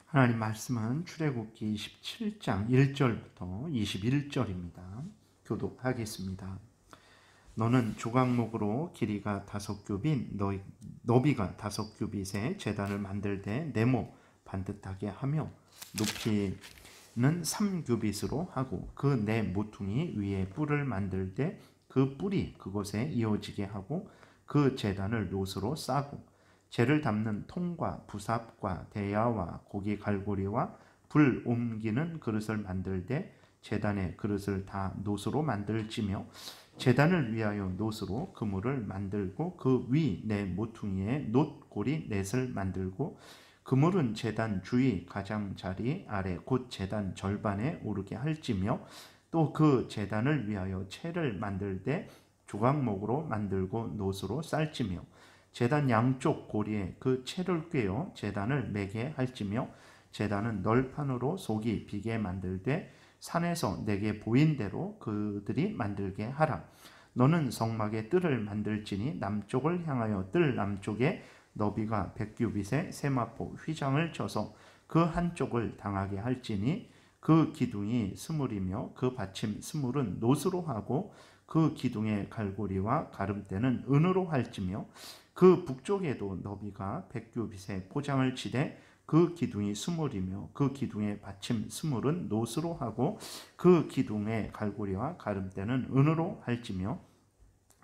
하나님 말씀은 출애굽기 27장 1절부터 21절입니다. 교독하겠습니다. 너는 조각목으로 길이가 5규빗, 너비가 5규빗의 제단을 만들 때 네모 반듯하게 하며 높이는 3규빗으로 하고 그 네 모퉁이 위에 뿔을 만들 때 그 뿔이 그곳에 이어지게 하고 그 제단을 놋으로 싸고 재를 담는 통과 부삽과 대야와 고기 갈고리와 불 옮기는 그릇을 만들 때 제단의 그릇을 다 놋으로 만들지며 제단을 위하여 놋으로 그물을 만들고 그 위 네 모퉁이에 놋고리 넷을 만들고 그물은 제단 주위 가장자리 아래 곧 제단 절반에 오르게 할지며 또 그 제단을 위하여 채를 만들 때 조각목으로 만들고 놋으로 쌀지며 제단 양쪽 고리에 그 채를 꿰어 제단을 매게 할지며 제단은 널판으로 속이 비게 만들 때 산에서 내게 보인 대로 그들이 만들게 하라. 너는 성막의 뜰을 만들지니 남쪽을 향하여 뜰 남쪽에 너비가 100규빗의 세마포 휘장을 쳐서 그 한쪽을 당하게 할지니 그 기둥이 스물이며 그 받침 스물은 놋으로 하고 그 기둥의 갈고리와 가름대는 은으로 할지며 그 북쪽에도 너비가 100규빗의 포장을 치되 그 기둥이 스물이며 그 기둥의 받침 스물은 놋으로 하고 그 기둥의 갈고리와 가름대는 은으로 할지며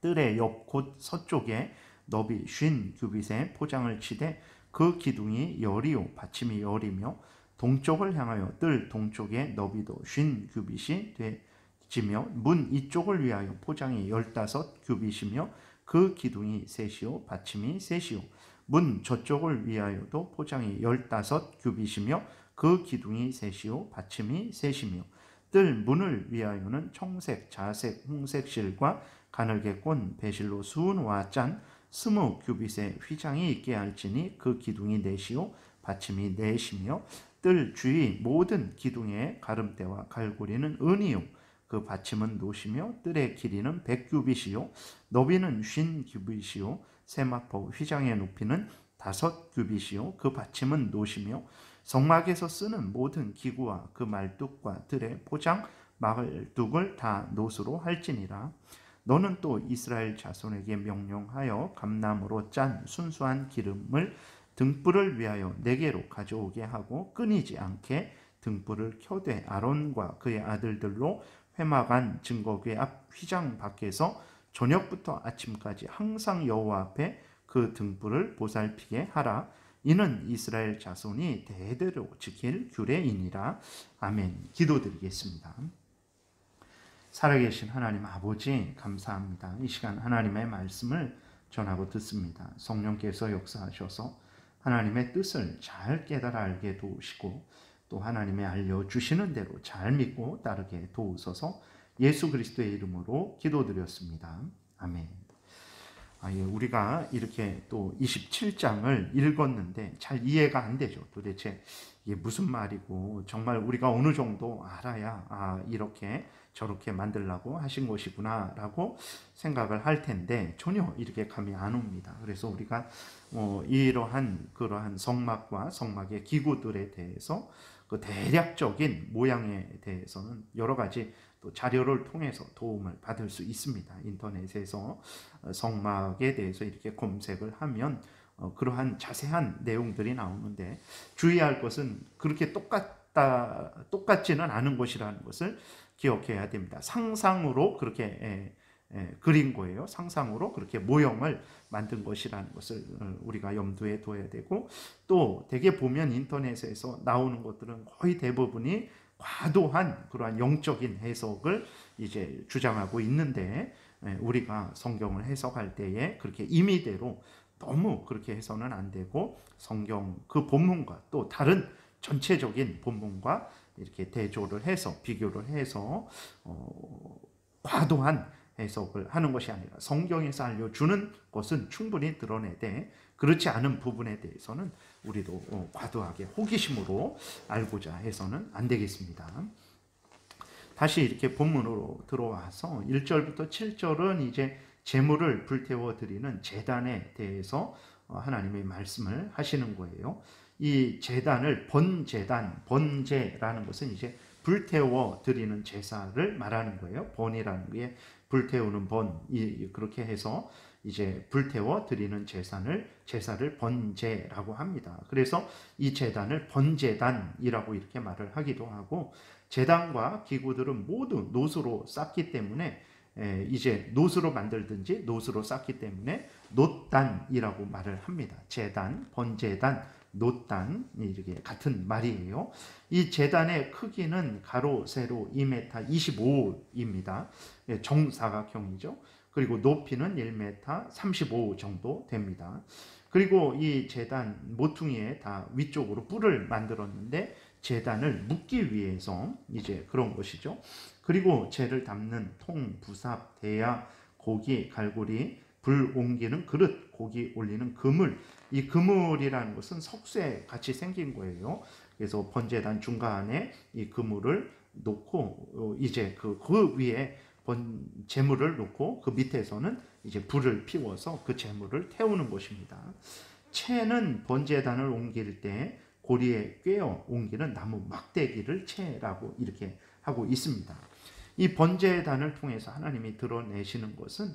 뜰의 옆 곧 서쪽에 너비 50규빗의 포장을 치되 그 기둥이 열이요 받침이 열이며 동쪽을 향하여 뜰 동쪽에 너비도 50규빗이 되지며 문 이쪽을 위하여 포장이 15규빗이며 그 기둥이 셋이요 받침이 셋이요 문 저쪽을 위하여도 포장이 15규빗이며 그 기둥이 셋이요 받침이 셋이며 뜰 문을 위하여는 청색, 자색, 홍색 실과 가늘게 꼰 배실로 수은와 짠 20규빗의 휘장이 있게 할지니 그 기둥이 넷이요 받침이 넷이며 뜰 주위 모든 기둥의 가름대와 갈고리는 은이요 그 받침은 놋이며 뜰의 길이는 100규빗이요 너비는 50규빗이요 세마포 휘장의 높이는 5규빗이요 그 받침은 놋이며 성막에서 쓰는 모든 기구와 그 말뚝과 뜰의 포장 말뚝을 다 놋으로 할지니라. 너는 또 이스라엘 자손에게 명령하여 감나무로 짠 순수한 기름을 등불을 위하여 네개로 가져오게 하고 끊이지 않게 등불을 켜되 아론과 그의 아들들로 회막안 증거궤 앞 휘장 밖에서 저녁부터 아침까지 항상 여호와 앞에 그 등불을 보살피게 하라. 이는 이스라엘 자손이 대대로 지킬 규례이니라. 아멘. 기도드리겠습니다. 살아계신 하나님 아버지 감사합니다. 이 시간 하나님의 말씀을 전하고 듣습니다. 성령께서 역사하셔서 하나님의 뜻을 잘 깨달아 알게 도우시고 또 하나님의 알려주시는 대로 잘 믿고 따르게 도우소서. 예수 그리스도의 이름으로 기도드렸습니다. 아멘. 우리가 이렇게 또 27장을 읽었는데 잘 이해가 안 되죠. 도대체 이게 무슨 말이고 정말 우리가 어느 정도 알아야 이렇게 저렇게 만들라고 하신 것이구나 라고 생각을 할 텐데 전혀 이렇게 감이 안 옵니다. 그래서 우리가 그러한 성막과 성막의 기구들에 대해서 그 대략적인 모양에 대해서는 여러 가지 또 자료를 통해서 도움을 받을 수 있습니다. 인터넷에서 성막에 대해서 이렇게 검색을 하면 그러한 자세한 내용들이 나오는데 주의할 것은 그렇게 똑같지는 않은 것이라는 것을 기억해야 됩니다. 상상으로 그렇게 그린 거예요. 상상으로 그렇게 모형을 만든 것이라는 것을 우리가 염두에 둬야 되고 또 대개 보면 인터넷에서 나오는 것들은 거의 대부분이 과도한 그러한 영적인 해석을 이제 주장하고 있는데 우리가 성경을 해석할 때에 그렇게 임의대로 너무 그렇게 해서는 안 되고 성경 그 본문과 또 다른 전체적인 본문과 이렇게 대조를 해서 비교를 해서 과도한 해석을 하는 것이 아니라 성경에서 알려주는 것은 충분히 드러내되 그렇지 않은 부분에 대해서는 우리도 과도하게 호기심으로 알고자 해서는 안 되겠습니다. 다시 이렇게 본문으로 들어와서 1절부터 7절은 이제 제물을 불태워 드리는 제단에 대해서 하나님의 말씀을 하시는 거예요. 이 제단을 번제단, 번제라는 것은 이제 불태워 드리는 제사를 말하는 거예요. 번이라는 게 불태우는 번, 그렇게 해서 이제 불태워 드리는 제사를 번제라고 합니다. 그래서 이 제단을 번제단이라고 이렇게 말을 하기도 하고, 제단과 기구들은 모두 노수로 쌓기 때문에 이제 노수로 만들든지 노수로 쌓기 때문에 놋단이라고 말을 합니다. 제단, 번제단, 놋단 이렇게 같은 말이에요. 이 제단의 크기는 가로, 세로 2m 25입니다. 정사각형이죠. 그리고 높이는 1m 35 정도 됩니다. 그리고 이 제단 모퉁이에 다 위쪽으로 뿔을 만들었는데 제단을 묶기 위해서 이제 그런 것이죠. 그리고 재를 담는 통, 부삽, 대야, 고기, 갈고리, 불 옮기는 그릇, 고기 올리는 그물. 이 그물이라는 것은 석쇠 같이 생긴 거예요. 그래서 번제단 중간에 이 그물을 놓고 이제 그 위에 재물을 놓고 그 밑에서는 이제 불을 피워서 그 재물을 태우는 것입니다. 채는 번제단을 옮길 때 고리에 꿰어 옮기는 나무 막대기를 채라고 이렇게 하고 있습니다. 이 번제단을 통해서 하나님이 드러내시는 것은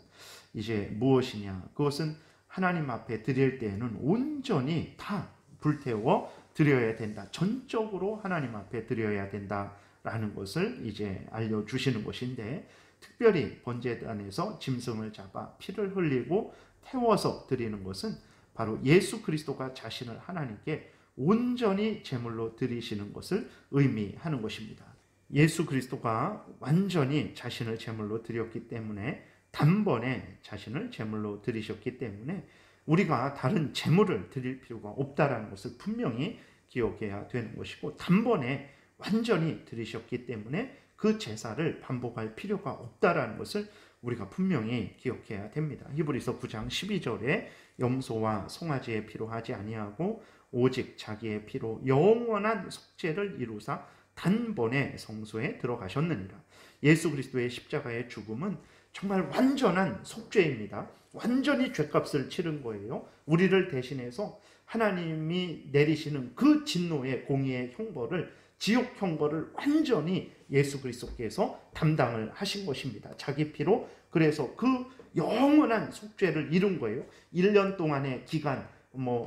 이제 무엇이냐? 그것은 하나님 앞에 드릴 때에는 온전히 다 불태워 드려야 된다. 전적으로 하나님 앞에 드려야 된다라는 것을 이제 알려주시는 것인데, 특별히 번제단에서 짐승을 잡아 피를 흘리고 태워서 드리는 것은 바로 예수 그리스도가 자신을 하나님께 온전히 제물로 드리시는 것을 의미하는 것입니다. 예수 그리스도가 완전히 자신을 제물로 드렸기 때문에, 단번에 자신을 제물로 드리셨기 때문에 우리가 다른 제물을 드릴 필요가 없다라는 것을 분명히 기억해야 되는 것이고, 단번에 완전히 드리셨기 때문에 그 제사를 반복할 필요가 없다라는 것을 우리가 분명히 기억해야 됩니다. 히브리서 9장 12절에 염소와 송아지의 피로 하지 아니하고 오직 자기의 피로 영원한 속죄를 이루사 단번에 성소에 들어가셨느니라. 예수 그리스도의 십자가의 죽음은 정말 완전한 속죄입니다. 완전히 죄값을 치른 거예요. 우리를 대신해서 하나님이 내리시는 그 진노의 공의의 형벌을, 지옥 형벌을 완전히 예수 그리스도께서 담당을 하신 것입니다. 자기 피로. 그래서 그 영원한 속죄를 이룬 거예요. 1년 동안의 기간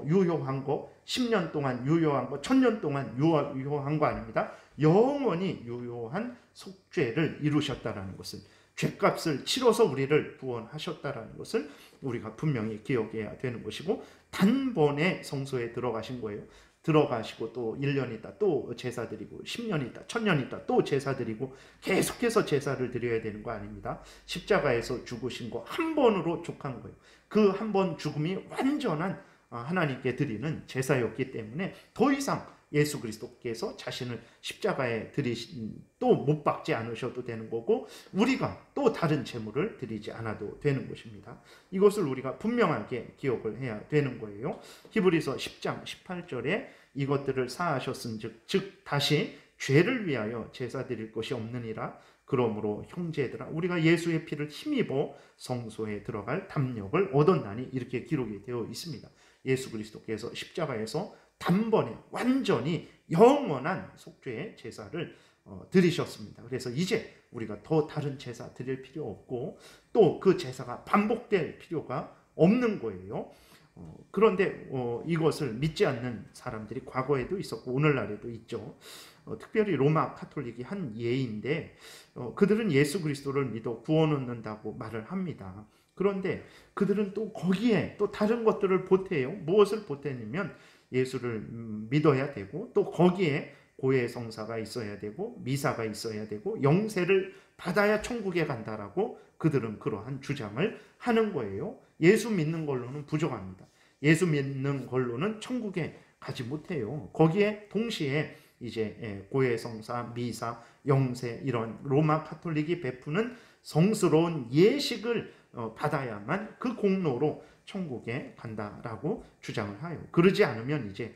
유효한 거, 10년 동안 유효한 거, 1000년 동안 유효한 거 아닙니다. 영원히 유효한 속죄를 이루셨다라는 것을, 죄값을 치러서 우리를 구원하셨다라는 것을 우리가 분명히 기억해야 되는 것이고, 단번에 성소에 들어가신 거예요. 들어가시고 또 1년 있다 또 제사 드리고, 10년 있다 1000년 있다 또 제사 드리고, 계속해서 제사를 드려야 되는 거 아닙니다. 십자가에서 죽으신 거 한 번으로 족한 거예요. 그 한 번 죽음이 완전한 하나님께 드리는 제사였기 때문에 더 이상 예수 그리스도께서 자신을 십자가에 또 못 박지 않으셔도 되는 거고, 우리가 또 다른 제물을 드리지 않아도 되는 것입니다. 이것을 우리가 분명하게 기억을 해야 되는 거예요. 히브리서 10장 18절에 이것들을 사하셨은즉 즉 다시 죄를 위하여 제사 드릴 것이 없느니라. 그러므로 형제들아 우리가 예수의 피를 힘입어 성소에 들어갈 담력을 얻었나니, 이렇게 기록이 되어 있습니다. 예수 그리스도께서 십자가에서 단번에 완전히 영원한 속죄의 제사를 드리셨습니다. 그래서 이제 우리가 더 다른 제사 드릴 필요 없고, 또 그 제사가 반복될 필요가 없는 거예요. 그런데 이것을 믿지 않는 사람들이 과거에도 있었고 오늘날에도 있죠. 특별히 로마 카톨릭이 한 예인데, 그들은 예수 그리스도를 믿어 구원 얻는다고 말을 합니다. 그런데 그들은 또 거기에 또 다른 것들을 보태요. 무엇을 보태냐면 예수를 믿어야 되고, 또 거기에 고해성사가 있어야 되고, 미사가 있어야 되고, 영세를 받아야 천국에 간다라고 그들은 그러한 주장을 하는 거예요. 예수 믿는 걸로는 부족합니다. 예수 믿는 걸로는 천국에 가지 못해요. 거기에 동시에 이제 고해성사, 미사, 영세, 이런 로마 카톨릭이 베푸는 성스러운 예식을 받아야만 그 공로로 천국에 간다라고 주장을 해요. 그러지 않으면 이제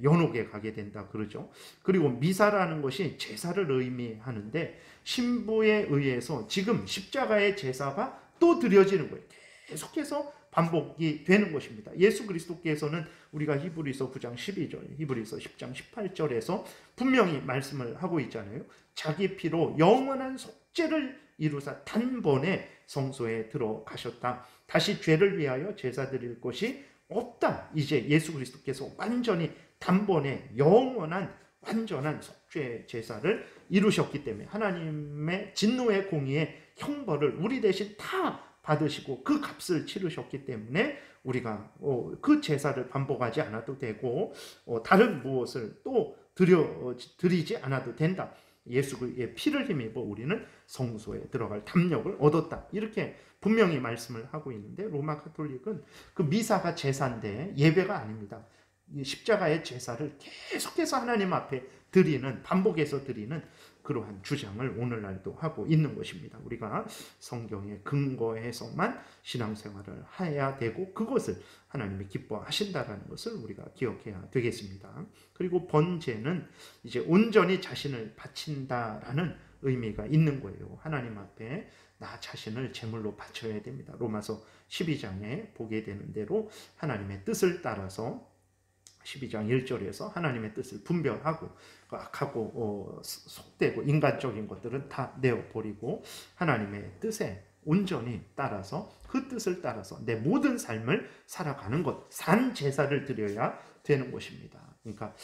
연옥에 가게 된다 그러죠. 그리고 미사라는 것이 제사를 의미하는데, 신부에 의해서 지금 십자가의 제사가 또 드려지는 거예요. 계속해서 반복이 되는 것입니다. 예수 그리스도께서는 우리가 히브리서 9장 12절, 히브리서 10장 18절에서 분명히 말씀을 하고 있잖아요. 자기 피로 영원한 속죄를 이루사 단번에 성소에 들어가셨다. 다시 죄를 위하여 제사 드릴 것이 없다. 이제 예수 그리스도께서 완전히 단번에 영원한 완전한 속죄 제사를 이루셨기 때문에 하나님의 진노의 공의의 형벌을 우리 대신 다 받으시고 그 값을 치르셨기 때문에 우리가 그 제사를 반복하지 않아도 되고 다른 무엇을 또 드리지 않아도 된다. 예수의 피를 힘입어 우리는 성소에 들어갈 담력을 얻었다. 이렇게 분명히 말씀을 하고 있는데 로마 가톨릭은 그 미사가 제사인데 예배가 아닙니다. 십자가의 제사를 계속해서 하나님 앞에 드리는, 반복해서 드리는 그러한 주장을 오늘날도 하고 있는 것입니다. 우리가 성경에 근거해서만 신앙생활을 해야 되고 그것을 하나님이 기뻐하신다라는 것을 우리가 기억해야 되겠습니다. 그리고 번제는 이제 온전히 자신을 바친다라는 의미가 있는 거예요. 하나님 앞에 나 자신을 제물로 바쳐야 됩니다. 로마서 12장에 보게 되는 대로 하나님의 뜻을 따라서 12장 1절에서 하나님의 뜻을 분별하고 악하고 속되고 인간적인 것들은 다 내어버리고 하나님의 뜻에 온전히 따라서 그 뜻을 따라서 내 모든 삶을 살아가는 것, 산 제사를 드려야 되는 것입니다. 그러니까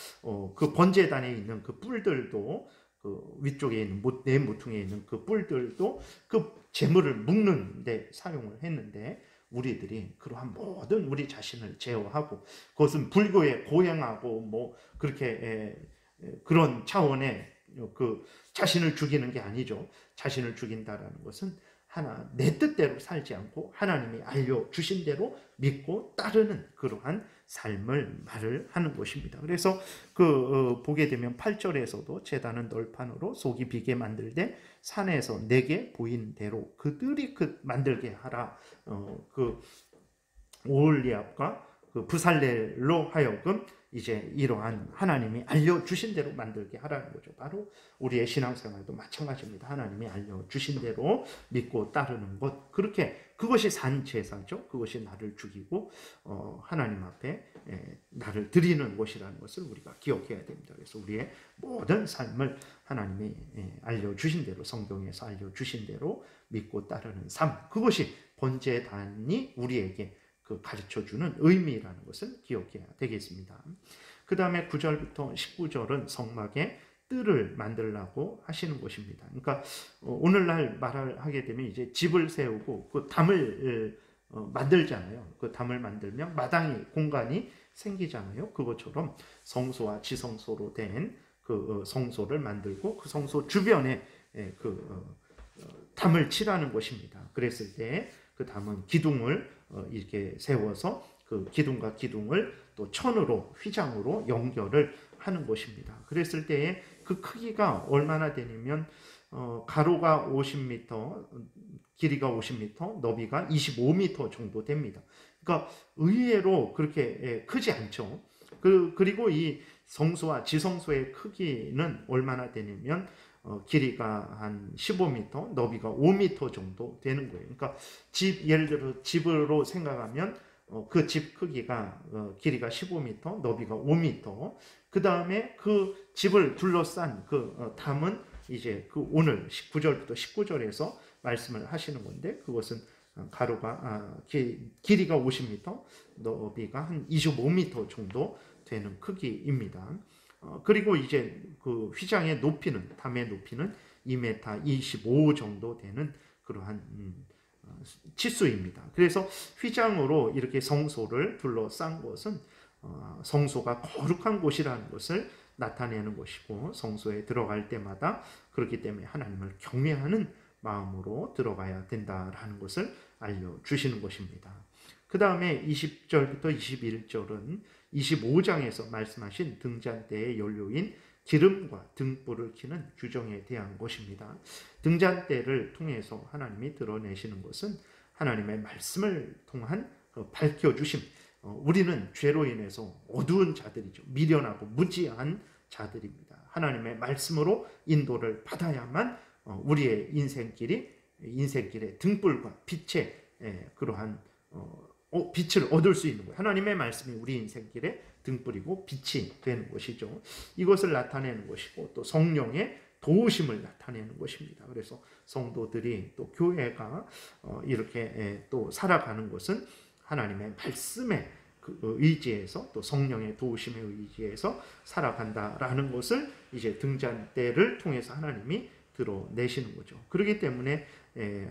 그 번제단에 있는 그 뿔들도 그 위쪽에 있는 내 모퉁이에 있는 그 뿔들도 그 제물을 묶는 데 사용을 했는데 우리들이 그러한 모든 우리 자신을 제어하고 그것은 불교에 고행하고 뭐 그렇게 그런 차원의 그 자신을 죽이는 게 아니죠. 자신을 죽인다라는 것은 하나 내 뜻대로 살지 않고 하나님이 알려주신 대로 믿고 따르는 그러한 삶을 말을 하는 것입니다. 그래서 보게 되면 8절에서도 제단은 널판으로 속이 비게 만들되 산에서 내게 보인 대로 그들이 만들게 하라. 그 오홀리압과 그 부살렐로 하여금 이제 이러한 하나님이 알려주신 대로 만들게 하라는 거죠. 바로 우리의 신앙생활도 마찬가지입니다. 하나님이 알려주신 대로 믿고 따르는 것, 그것이 산 제사죠. 그것이 나를 죽이고 하나님 앞에 나를 드리는 것이라는 것을 우리가 기억해야 됩니다. 그래서 우리의 모든 삶을 하나님이 알려주신 대로, 성경에서 알려주신 대로 믿고 따르는 삶, 그것이 번제단이 우리에게 가르쳐주는 의미라는 것을 기억해야 되겠습니다. 그 다음에 9절부터 19절은 성막에 뜰을 만들라고 하시는 것입니다. 그러니까 오늘날 말을 하게 되면 이제 집을 세우고 그 담을 만들잖아요. 그 담을 만들면 마당이 공간이 생기잖아요. 그것처럼 성소와 지성소로 된 그 성소를 만들고 그 성소 주변에 담을 칠하는 것입니다. 그랬을 때 그 담은 기둥을 이렇게 세워서 그 기둥과 기둥을 또 천으로 휘장으로 연결을 하는 것입니다. 그랬을 때에 그 크기가 얼마나 되냐면 가로가 50m, 길이가 50m, 너비가 25m 정도 됩니다. 그러니까 의외로 그렇게 크지 않죠. 그리고 이 성소와 지성소의 크기는 얼마나 되냐면 길이가 한 15m, 너비가 5m 정도 되는 거예요. 그러니까 예를 들어 집으로 생각하면 그 집 크기가 길이가 15m, 너비가 5m. 그 다음에 그 집을 둘러싼 그 담은 이제 오늘 9절부터 19절에서 말씀을 하시는 건데 그것은 가로가 길이가 50m, 너비가 한 25m 정도 되는 크기입니다. 그리고 이제 그 휘장의 높이는, 담의 높이는 2m 25 정도 되는 그러한 치수입니다. 그래서 휘장으로 이렇게 성소를 둘러싼 것은 성소가 거룩한 곳이라는 것을 나타내는 것이고 성소에 들어갈 때마다 그렇기 때문에 하나님을 경외하는 마음으로 들어가야 된다라는 것을 알려주시는 것입니다. 그 다음에 20절부터 21절은 25장에서 말씀하신 등잔대의 연료인 기름과 등불을 켜는 규정에 대한 것입니다. 등잔대를 통해서 하나님이 드러내시는 것은 하나님의 말씀을 통한 밝혀주심. 우리는 죄로 인해서 어두운 자들이죠. 미련하고 무지한 자들입니다. 하나님의 말씀으로 인도를 받아야만 우리의 인생길에 등불과 빛의 그러한 빛을 얻을 수 있는 거예요. 하나님의 말씀이 우리 인생길에 등불이고 빛이 되는 것이죠. 이것을 나타내는 것이고 또 성령의 도우심을 나타내는 것입니다. 그래서 성도들이 또 교회가 이렇게 또 살아가는 것은 하나님의 말씀에 의지해서 또 성령의 도우심에 의지해서 살아간다라는 것을 이제 등잔대를 통해서 하나님이 드러내시는 거죠. 그렇기 때문에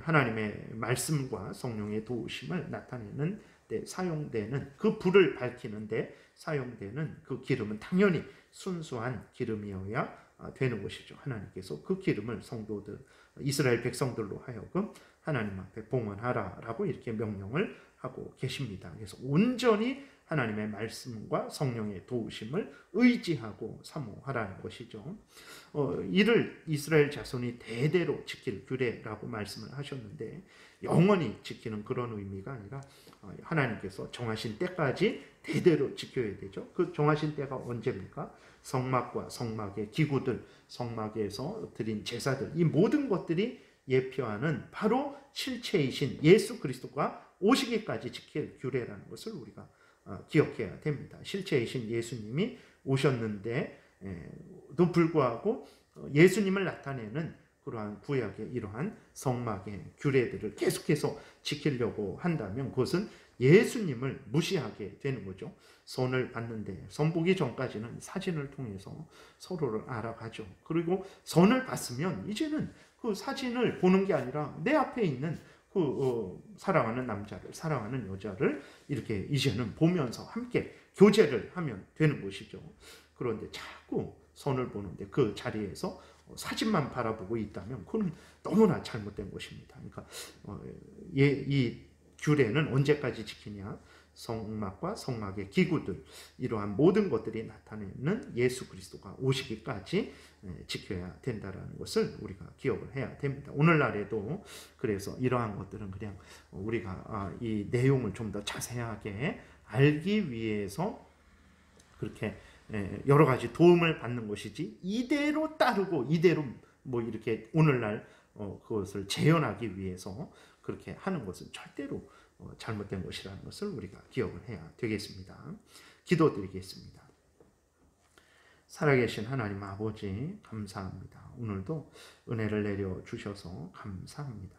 하나님의 말씀과 성령의 도우심을 나타내는 데 사용되는 그 불을 밝히는데 사용되는 그 기름은 당연히 순수한 기름이어야 되는 것이죠. 하나님께서 그 기름을 성도들, 이스라엘 백성들로 하여금 하나님 앞에 봉헌하라라고 이렇게 명령을 하고 계십니다. 그래서 온전히 하나님의 말씀과 성령의 도우심을 의지하고 사모하라는 것이죠. 이를 이스라엘 자손이 대대로 지킬 규례라고 말씀을 하셨는데 영원히 지키는 그런 의미가 아니라 하나님께서 정하신 때까지 대대로 지켜야 되죠. 그 정하신 때가 언제입니까? 성막과 성막의 기구들, 성막에서 드린 제사들, 이 모든 것들이 예표하는 바로 실체이신 예수 그리스도가 오시기까지 지킬 규례라는 것을 우리가 기억해야 됩니다. 실체이신 예수님이 오셨는데도 불구하고 예수님을 나타내는 그러한 구약의 이러한 성막의 규례들을 계속해서 지키려고 한다면 그것은 예수님을 무시하게 되는 거죠. 선을 받는데 선 보기 전까지는 사진을 통해서 서로를 알아가죠. 그리고 선을 받으면 이제는 그 사진을 보는 게 아니라 내 앞에 있는 사랑하는 남자를, 사랑하는 여자를 이렇게 이제는 보면서 함께 교제를 하면 되는 것이죠. 그런데 자꾸 선을 보는데 그 자리에서 사진만 바라보고 있다면 그건 너무나 잘못된 것입니다. 그러니까 이 규례는 언제까지 지키냐? 성막과 성막의 기구들, 이러한 모든 것들이 나타내는 예수 그리스도가 오시기까지 지켜야 된다는 것을 우리가 기억을 해야 됩니다. 오늘날에도 그래서 이러한 것들은 그냥 우리가 이 내용을 좀 더 자세하게 알기 위해서 그렇게 여러 가지 도움을 받는 것이지 이대로 따르고 이대로 뭐 이렇게 오늘날 그것을 재현하기 위해서 그렇게 하는 것은 절대로 잘못된 것이라는 것을 우리가 기억을 해야 되겠습니다. 기도드리겠습니다. 살아계신 하나님 아버지 감사합니다. 오늘도 은혜를 내려주셔서 감사합니다.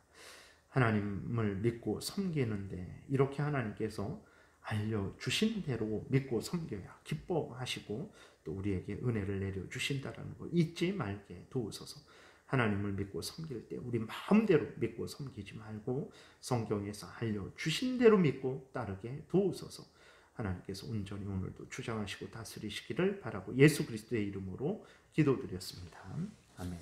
하나님을 믿고 섬기는데 이렇게 하나님께서 알려주신 대로 믿고 섬겨야 기뻐하시고 또 우리에게 은혜를 내려주신다는 걸 잊지 말게 도우소서. 하나님을 믿고 섬길 때 우리 마음대로 믿고 섬기지 말고 성경에서 알려주신 대로 믿고 따르게 도우소서. 하나님께서 온전히 오늘도 주장하시고 다스리시기를 바라고 예수 그리스도의 이름으로 기도드렸습니다. 아멘.